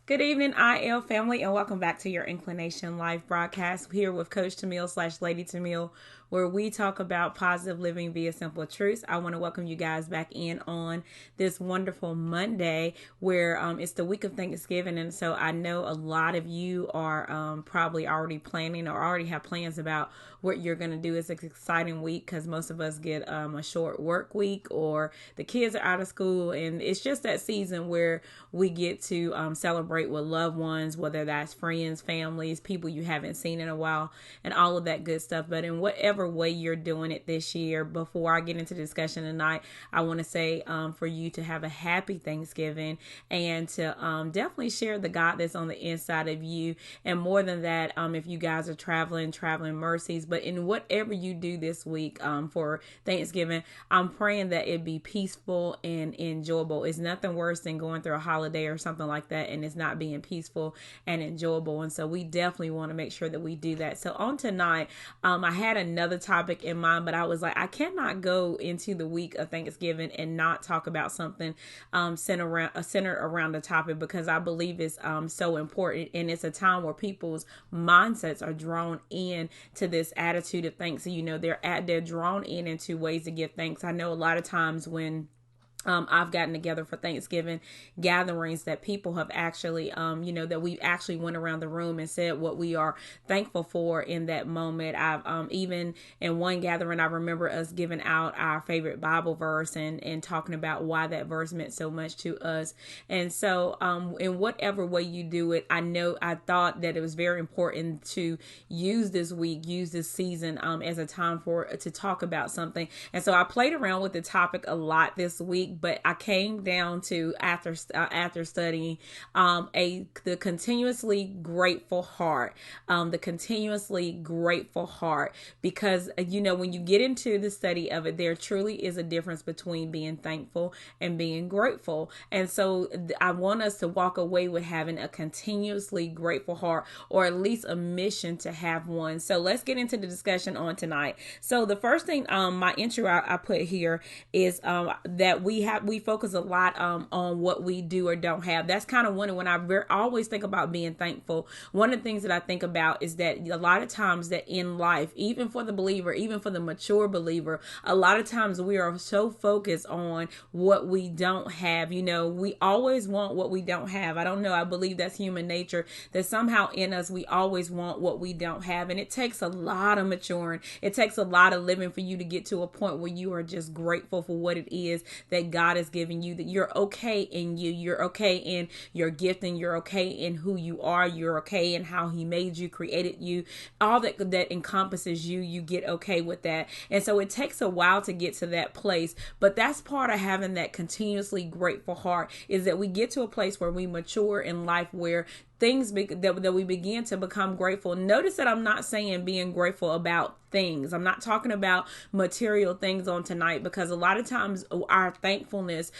Good evening, IL family, and welcome back to your Inclination Live broadcast here with Coach Timiel / Lady Timiel, where we talk about positive living via simple truths. I want to welcome you guys back in on this wonderful Monday where it's the week of Thanksgiving. And so I know a lot of you are probably already planning or already have plans about what you're going to do. It's an exciting week because most of us get a short work week or the kids are out of school. And it's just that season where we get to celebrate with loved ones, whether that's friends, families, people you haven't seen in a while, and all of that good stuff. But in whatever way you're doing it this year, before I get into the discussion tonight, I want to say for you to have a happy Thanksgiving and to definitely share the God that's on the inside of you. And more than that, if you guys are traveling mercies. But in whatever you do this week for Thanksgiving, I'm praying that it be peaceful and enjoyable. It's nothing worse than going through a holiday or something like that and it's not being peaceful and enjoyable. And so we definitely want to make sure that we do that. So on tonight, I had another topic in mind, but I was like, I cannot go into the week of Thanksgiving and not talk about something centered around the topic, because I believe it's so important, and it's a time where people's mindsets are drawn in to this attitude of thanks. So, they're drawn in into ways to give thanks. I know a lot of times when I've gotten together for Thanksgiving gatherings that people have actually, that we actually went around the room and said what we are thankful for in that moment. I've even in one gathering, I remember us giving out our favorite Bible verse and talking about why that verse meant so much to us. And so, in whatever way you do it, I thought that it was very important to use this week, use this season as a time to talk about something. And so I played around with the topic a lot this week. But I came down to after studying the continuously grateful heart, because when you get into the study of it, there truly is a difference between being thankful and being grateful. And so I want us to walk away with having a continuously grateful heart, or at least a mission to have one. So let's get into the discussion on tonight. So the first thing, my intro I put here is that we focus a lot on what we do or don't have. That's kind of when I always think about being thankful. One of the things that I think about is that a lot of times that in life, even for the believer, even for the mature believer, a lot of times we are so focused on what we don't have. We always want what we don't have. I don't know. I believe that's human nature, that somehow in us, we always want what we don't have. And it takes a lot of maturing. It takes a lot of living for you to get to a point where you are just grateful for what it is that God has given you, that you're okay in you, you're okay in your gifting, you're okay in who you are, you're okay in how he made you, created you, all that encompasses you, you get okay with that. And so it takes a while to get to that place, but that's part of having that continuously grateful heart, is that we get to a place where we mature in life, where that we begin to become grateful. Notice that I'm not saying being grateful about things. I'm not talking about material things on tonight, because a lot of times our thankfulness,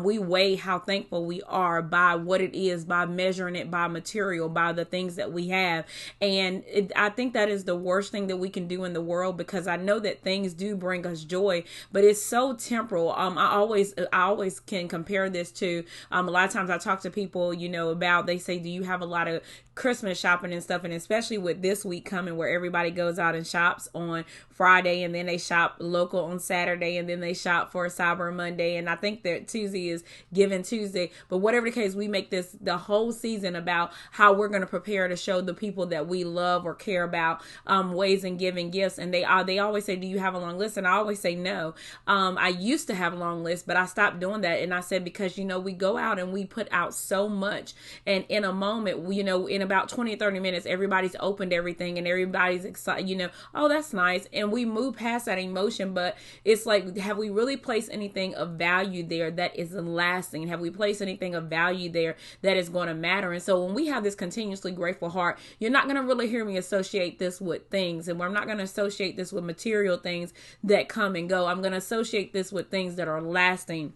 we weigh how thankful we are by what it is, by measuring it by material, by the things that we have. And I think that is the worst thing that we can do in the world, because I know that things do bring us joy, but it's so temporal. I always can compare this to a lot of times I talk to people, about, they say, do you have a lot of Christmas shopping and stuff? And especially with this week coming, where everybody goes out and shops on Friday, and then they shop local on Saturday, and then they shop for Cyber Monday, and I think that Tuesday is Giving Tuesday. But whatever the case, we make this the whole season about how we're going to prepare to show the people that we love or care about ways in giving gifts. And they always say, do you have a long list? And I always say no. I used to have a long list, but I stopped doing that. And I said, because we go out and we put out so much, and in a moment, in about 20 or 30 minutes, everybody's opened everything and everybody's excited, oh, that's nice. And we move past that emotion, but it's like, have we really placed anything of value there that is lasting? Have we placed anything of value there that is going to matter? And so when we have this continuously grateful heart, you're not going to really hear me associate this with things. And I'm not going to associate this with material things that come and go. I'm going to associate this with things that are lasting.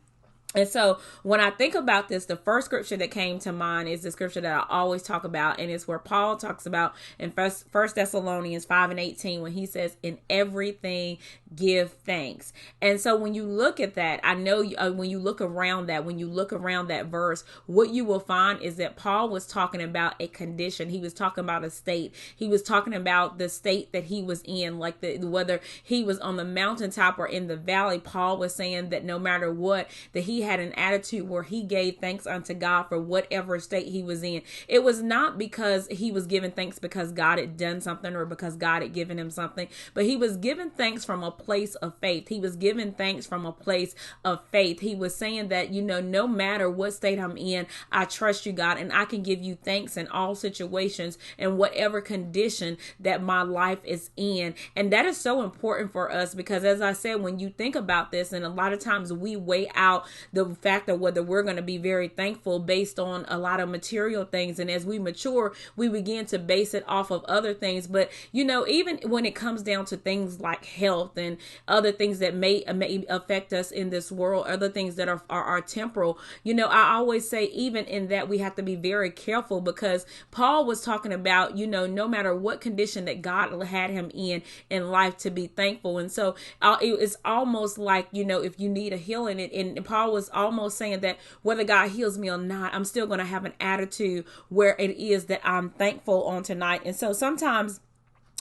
And so when I think about this, the first scripture that came to mind is the scripture that I always talk about. And it's where Paul talks about in First Thessalonians 5:18, when he says, in everything, give thanks. And so when you look at that, I know when you look around that verse, what you will find is that Paul was talking about a condition. He was talking about a state. He was talking about the state that he was in, like whether he was on the mountaintop or in the valley. Paul was saying that no matter what, that he had an attitude where he gave thanks unto God for whatever state he was in. It was not because he was giving thanks because God had done something or because God had given him something, but he was giving thanks from a place of faith. He was giving thanks from a place of faith. He was saying that, no matter what state I'm in, I trust you, God, and I can give you thanks in all situations and whatever condition that my life is in. And that is so important for us because, as I said, when you think about this, and a lot of times we weigh out the fact of whether we're going to be very thankful based on a lot of material things. And as we mature, we begin to base it off of other things. But, even when it comes down to things like health and other things that may affect us in this world, other things that are temporal, I always say, even in that, we have to be very careful because Paul was talking about, no matter what condition that God had him in life, to be thankful. And so it's almost like, if you need a healing, and Paul was almost saying that whether God heals me or not, I'm still going to have an attitude where it is that I'm thankful on tonight. And so sometimes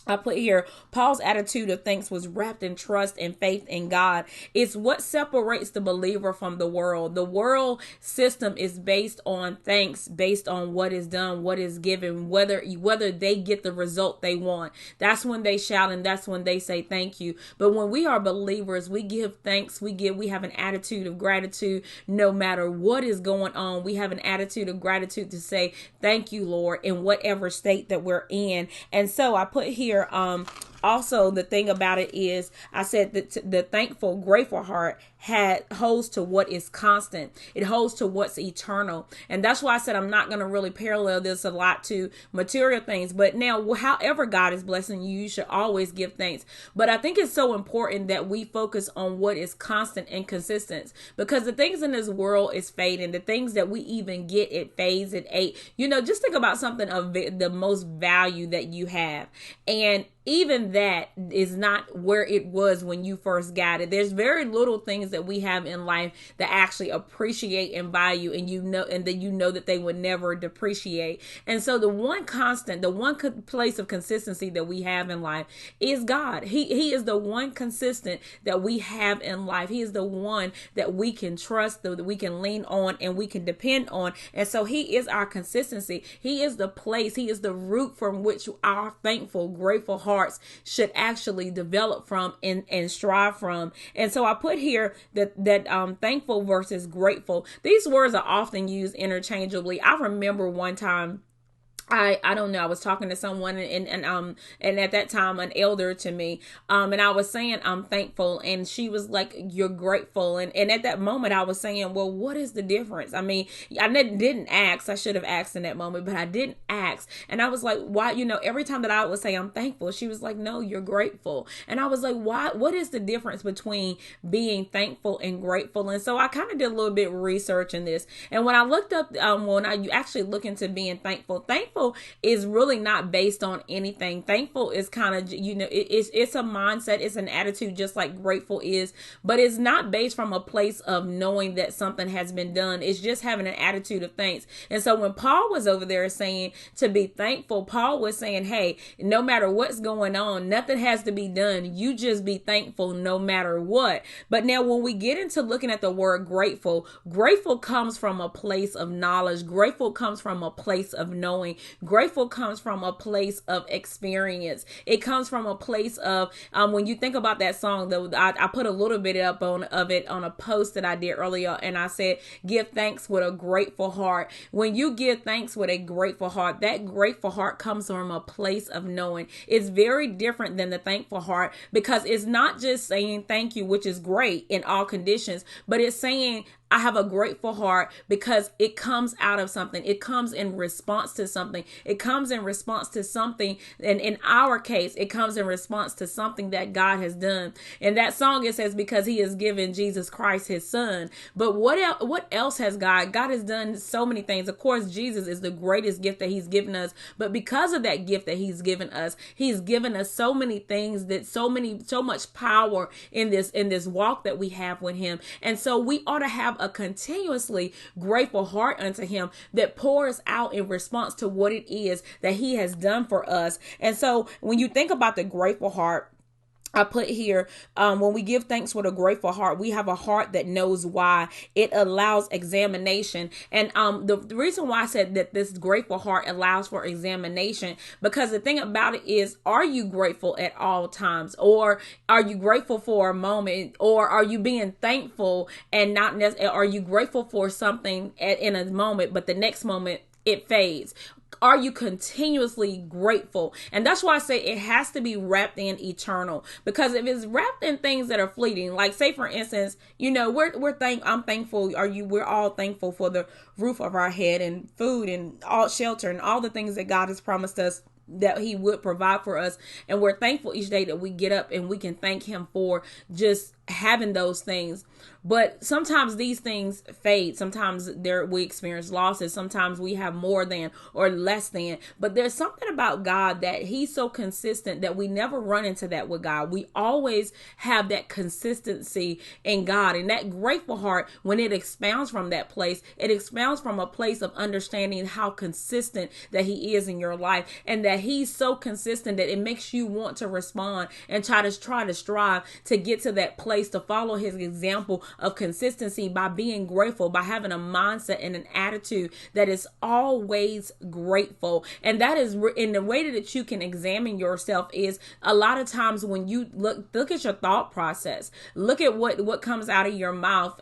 I put here, Paul's attitude of thanks was wrapped in trust and faith in God. It's what separates the believer from the world. The world system is based on thanks, based on what is done, what is given, whether they get the result they want. That's when they shout and that's when they say thank you. But when we are believers, we give thanks. We have an attitude of gratitude no matter what is going on. We have an attitude of gratitude to say thank you, Lord, in whatever state that we're in. And so I put here, also the thing about it is, I said that the thankful, grateful heart holds to what is constant. It holds to what's eternal. And that's why I said I'm not going to really parallel this a lot to material things. But now, however God is blessing you, you should always give thanks. But I think it's so important that we focus on what is constant and consistent, because the things in this world is fading. The things that we even get, it fades, it ate. Just think about something of the most value that you have. And even that is not where it was when you first got it. There's very little things that we have in life that actually appreciate and value, and that they would never depreciate. And so the one constant, the one place of consistency that we have in life is God. He is the one consistent that we have in life. He is the one that we can trust, that we can lean on, and we can depend on. And so he is our consistency. He is the place, he is the root from which our thankful, grateful hearts should actually develop from and strive from. And so I put here that thankful versus grateful. These words are often used interchangeably. I remember one time, I don't know, I was talking to someone and at that time an elder to me, and I was saying I'm thankful, and she was like, you're grateful, and at that moment I was saying, well, what is the difference? I mean, I didn't ask. I should have asked in that moment, but I didn't ask. And I was like, why? Every time that I would say I'm thankful, she was like, no, you're grateful. And I was like, why? What is the difference between being thankful and grateful? And so I kind of did a little bit of research in this, and when I looked up, when I actually look into being thankful is really not based on anything. Thankful is kind of, it's a mindset, it's an attitude, just like grateful is, but it's not based from a place of knowing that something has been done. It's just having an attitude of thanks. And so when Paul was over there saying to be thankful, Paul was saying, hey, no matter what's going on, nothing has to be done. You just be thankful no matter what. But now when we get into looking at the word grateful comes from a place of knowledge. Grateful comes from a place of knowing. Grateful comes from a place of experience. It comes from a place of, when you think about that song, I put a little bit of it on a post that I did earlier, and I said, give thanks with a grateful heart. When you give thanks with a grateful heart, that grateful heart comes from a place of knowing. It's very different than the thankful heart, because it's not just saying thank you, which is great in all conditions, but it's saying, I have a grateful heart because it comes out of something. It comes in response to something. It comes in response to something. And in our case, it comes in response to something that God has done. In that song, it says, because he has given Jesus Christ his son. But what else has God has done so many things. Of course, Jesus is the greatest gift that he's given us. But because of that gift that he's given us so many things, that so much power in this walk that we have with him. And so we ought to have a continuously grateful heart unto him that pours out in response to what it is that he has done for us. And so when you think about the grateful heart, I put here, when we give thanks with a grateful heart, we have a heart that knows why. It allows examination. And the reason why I said that this grateful heart allows for examination, because the thing about it is, are you grateful at all times? Or are you grateful for a moment? Or are you being thankful and not necessarily, are you grateful for something in a moment, but the next moment it fades? Are you continuously grateful? And that's why I say it has to be wrapped in eternal. Because if it's wrapped in things that are fleeting, like say for instance, I'm thankful. We're all thankful for the roof of our head and food and all shelter and all the things that God has promised us that he would provide for us. And we're thankful each day that we get up and we can thank him for just having those things. But sometimes these things fade. Sometimes we experience losses. Sometimes we have more than or less than. But there's something about God that he's so consistent that we never run into that with God. We always have that consistency in God. And that grateful heart, when it expounds from that place, it expounds from a place of understanding how consistent that he is in your life, and that he's so consistent that it makes you want to respond and try to strive to get to that place, to follow his example of consistency by being grateful, by having a mindset and an attitude that is always grateful. And that is in the way that you can examine yourself is a lot of times when you look at your thought process, look at what comes out of your mouth,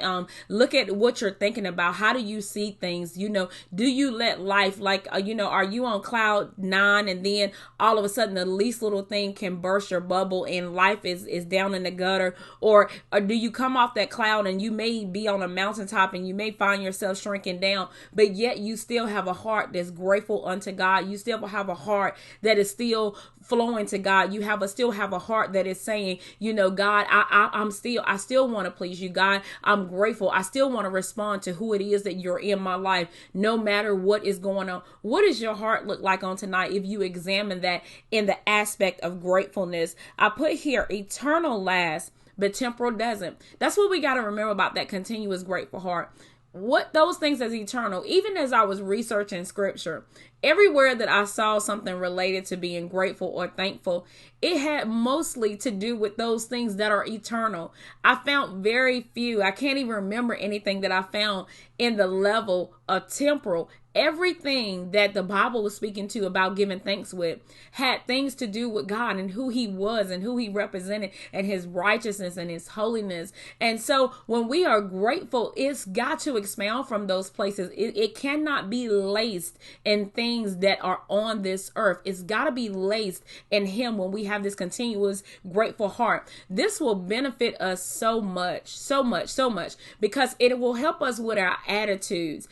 look at what you're thinking about. How do you see things? Do you let life, are you on cloud 9 and then all of a sudden the least little thing can burst your bubble and life is down in the gutter? Or do you come off that cloud and you may be on a mountaintop and you may find yourself shrinking down, but yet you still have a heart that's grateful unto God. You still have a heart that is still flowing to God. You still have a heart that is saying, God, I still want to please you, God. I'm grateful. I still want to respond to who it is that you're in my life, no matter what is going on. What does your heart look like on tonight if you examine that in the aspect of gratefulness? I put here, eternal lasts, but temporal doesn't. That's what we got to remember about that continuous grateful heart. What those things as eternal, even as I was researching scripture, everywhere that I saw something related to being grateful or thankful, it had mostly to do with those things that are eternal. I found very few. I can't even remember anything that I found in the level of temporal. Everything that the Bible was speaking to about giving thanks with had things to do with God and who he was and who he represented and his righteousness and his holiness. And so when we are grateful, it's got to expound from those places. It cannot be laced in things that are on this earth. It's got to be laced in him when we have this continuous grateful heart. This will benefit us so much, because it will help us with our attitudes.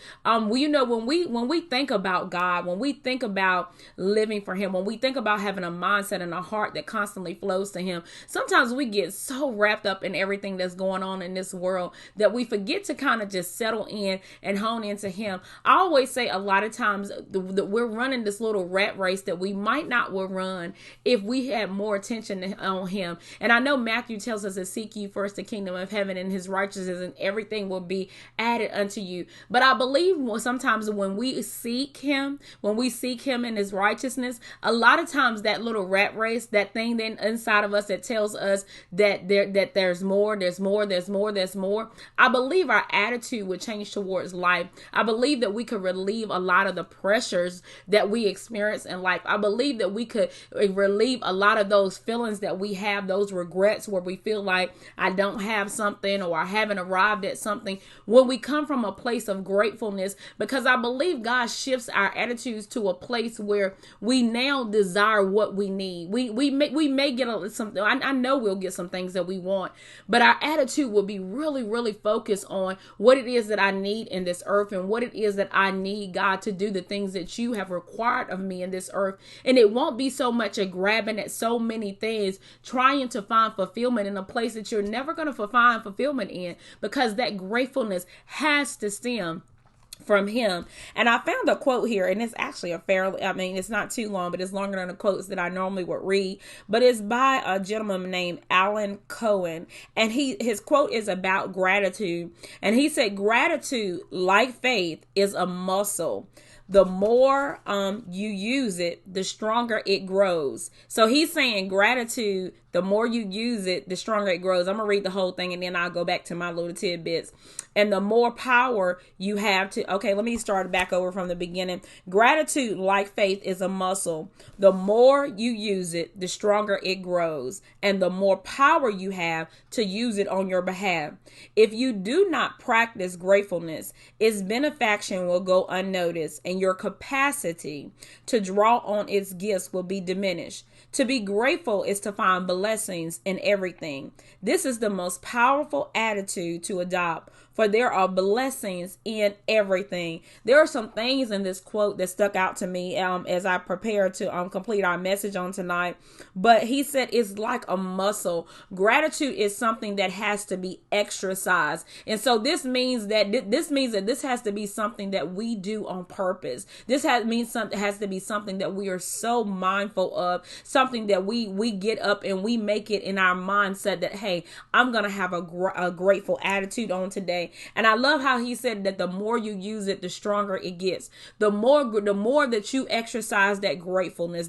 When we think about God, when we think about living for him, when we think about having a mindset and a heart that constantly flows to him, sometimes we get so wrapped up in everything that's going on in this world that we forget to kind of just settle in and hone into him. I always say a lot of times that we're running this little rat race that we might not will run if we had more attention on him. And I know Matthew tells us to seek ye first the kingdom of heaven and his righteousness, and everything will be added unto you. But I believe sometimes when we seek him in his righteousness, a lot of times that little rat race, that thing then inside of us that tells us that there's more. I believe our attitude would change towards life. I believe that we could relieve a lot of the pressures issues that we experience in life. I believe that we could relieve a lot of those feelings that we have, those regrets where we feel like I don't have something or I haven't arrived at something, when we come from a place of gratefulness, because I believe God shifts our attitudes to a place where we now desire what we need. We may get something. I know we'll get some things that we want, but our attitude will be really, really focused on what it is that I need in this earth and what it is that I need God to do the things that you have required of me in this earth. And it won't be so much a grabbing at so many things, trying to find fulfillment in a place that you're never going to find fulfillment in, because that gratefulness has to stem from him. And I found a quote here, and it's actually it's not too long, but it's longer than the quotes that I normally would read, but it's by a gentleman named Alan Cohen. And his quote is about gratitude. And he said, gratitude, like faith, is a muscle. The more you use it, the stronger it grows. So he's saying gratitude, the more you use it, the stronger it grows. I'm going to read the whole thing and then I'll go back to my little tidbits. And the more power you have to, okay, let me start back over from the beginning. Gratitude, like faith, is a muscle. The more you use it, the stronger it grows. And the more power you have to use it on your behalf. If you do not practice gratefulness, its benefaction will go unnoticed and your capacity to draw on its gifts will be diminished. To be grateful is to find blessings in everything. This is the most powerful attitude to adopt, for there are blessings in everything. There are some things in this quote that stuck out to me as I prepare to complete our message on tonight. But he said it's like a muscle. Gratitude is something that has to be exercised. And so this means that this has to be something that we do on purpose. This has to be something that we are so mindful of, something that we get up and we make it in our mindset that, hey, I'm going to have a grateful attitude on today. And I love how he said that the more you use it, the stronger it gets. The more that you exercise that gratefulness,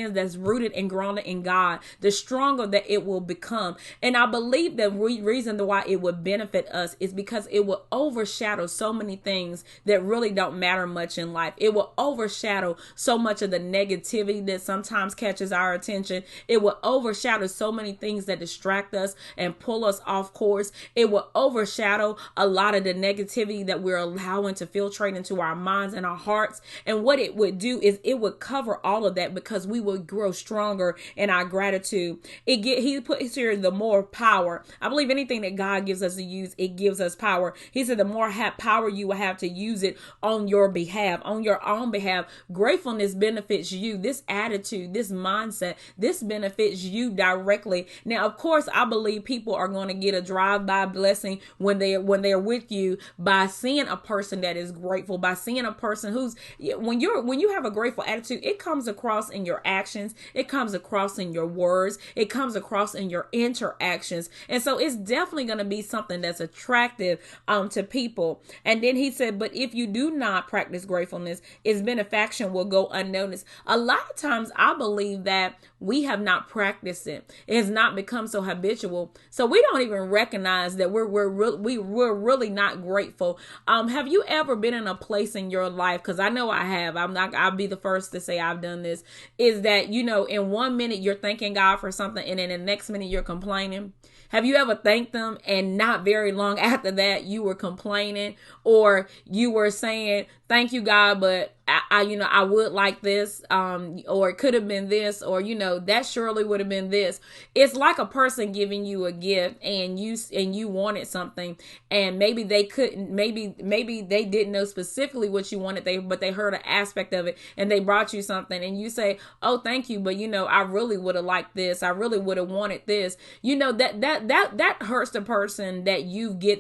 that's rooted and grounded in God, the stronger that it will become. And I believe the reason why it would benefit us is because it will overshadow so many things that really don't matter much in life. It will overshadow so much of the negativity that sometimes catches our attention. It will overshadow so many things that distract us and pull us off course. It will overshadow a lot of the negativity that we're allowing to filtrate into our minds and our hearts. And what it would do is it would cover all of that, because we would grow stronger in our gratitude. He put here the more power. I believe anything that God gives us to use, it gives us power. He said the more power you will have to use it on your behalf, on your own behalf. Gratefulness benefits you. This attitude, this mindset, this benefits you directly. Now, of course, I believe people are going to get a drive-by blessing when they're with you by seeing a person that is grateful, by seeing a person who's, when you have a grateful attitude, it comes across in your actions, it comes across in your words, it comes across in your interactions. And so it's definitely going to be something that's attractive to people. And then he said, but if you do not practice gratefulness, its benefaction will go unnoticed. A lot of times I believe that we have not practiced it. It has not become so habitual. So we don't even recognize that we're really not grateful. Have you ever been in a place in your life? Because I know I have. I'll be the first to say I've done this. Is that, in 1 minute you're thanking God for something, and in the next minute you're complaining? Have you ever thanked them and not very long after that you were complaining, or you were saying, thank you, God, but I would like this, or it could have been this, or, that surely would have been this. It's like a person giving you a gift and you wanted something, and maybe they couldn't, maybe they didn't know specifically what you wanted, but they heard an aspect of it and they brought you something, and you say, oh, thank you, but I really would have liked this. I really would have wanted this. That hurts the person that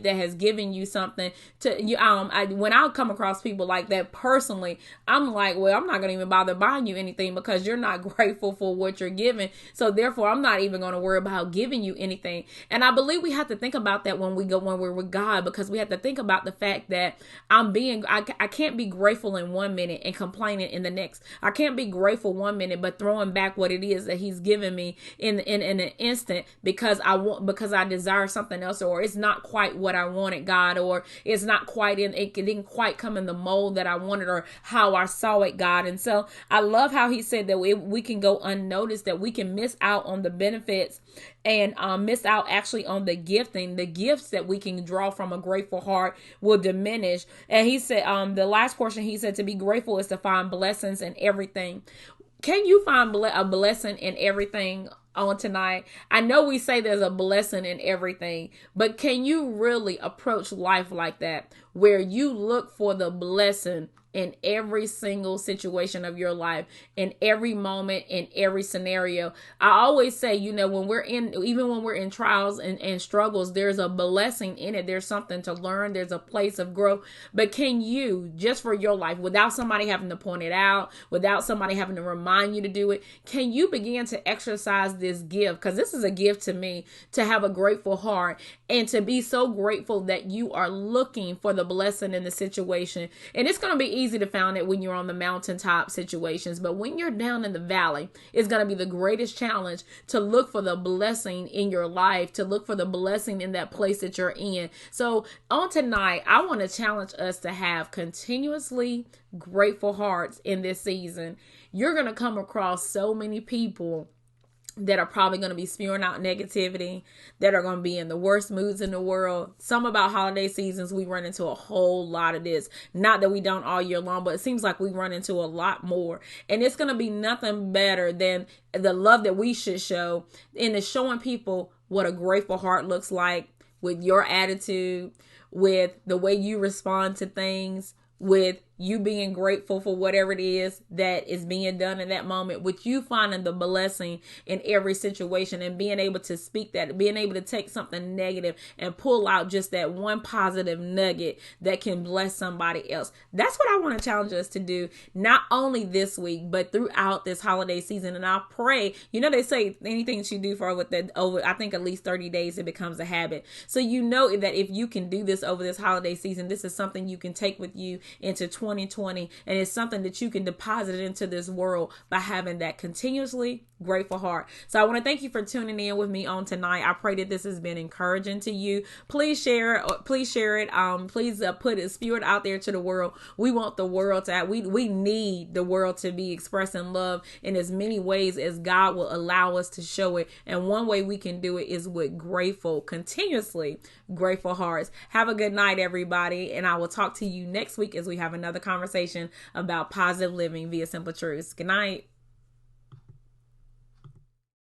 that has given you something to, when I come across people like that personally, I'm like, well, I'm not going to even bother buying you anything because you're not grateful for what you're giving. So therefore, I'm not even going to worry about giving you anything. And I believe we have to think about that when we're with God, because we have to think about the fact that I can't be grateful in 1 minute and complaining in the next. I can't be grateful 1 minute, but throwing back what it is that he's given me in an instant because I desire something else, or it's not quite what I wanted, God, or it's not quite it didn't quite come in the mold that I wanted or how I saw it, God. And so I love how he said that we can go unnoticed, that we can miss out on the benefits and miss out actually on the gifts that we can draw from a grateful heart will diminish. And he said, the last portion, he said, to be grateful is to find blessings in everything. Can you find a blessing in everything on tonight? I know we say there's a blessing in everything, but can you really approach life like that, where you look for the blessing in every single situation of your life, in every moment, in every scenario? I always say, even when we're in trials and struggles, there's a blessing in it. There's something to learn. There's a place of growth. But can you, just for your life, without somebody having to point it out, without somebody having to remind you to do it, can you begin to exercise this gift? Because this is a gift to me, to have a grateful heart and to be so grateful that you are looking for the blessing in the situation. And it's going to be easy to find it when you're on the mountaintop situations, but when you're down in the valley, it's going to be the greatest challenge to look for the blessing in your life, to look for the blessing in that place that you're in. So on tonight, I want to challenge us to have continuously grateful hearts in this season. You're going to come across so many people that are probably going to be spewing out negativity, that are going to be in the worst moods in the world. Some about holiday seasons, we run into a whole lot of this. Not that we don't all year long, but it seems like we run into a lot more. And it's going to be nothing better than the love that we should show in the showing people what a grateful heart looks like, with your attitude, with the way you respond to things, with you being grateful for whatever it is that is being done in that moment, with you finding the blessing in every situation and being able to speak that, being able to take something negative and pull out just that one positive nugget that can bless somebody else. That's what I want to challenge us to do, not only this week, but throughout this holiday season. And I pray, they say anything that you do for over, I think at least 30 days, it becomes a habit. So that if you can do this over this holiday season, this is something you can take with you into 2020, and it's something that you can deposit into this world by having that continuously grateful heart. So I want to thank you for tuning in with me on tonight. I pray that this has been encouraging to you. Please share it. Please spew it out there to the world. We want the world to we need the world to be expressing love in as many ways as God will allow us to show it. And one way we can do it is with continuously grateful hearts. Have a good night, everybody. And I will talk to you next week as we have another conversation about positive living via simple truths. Good night.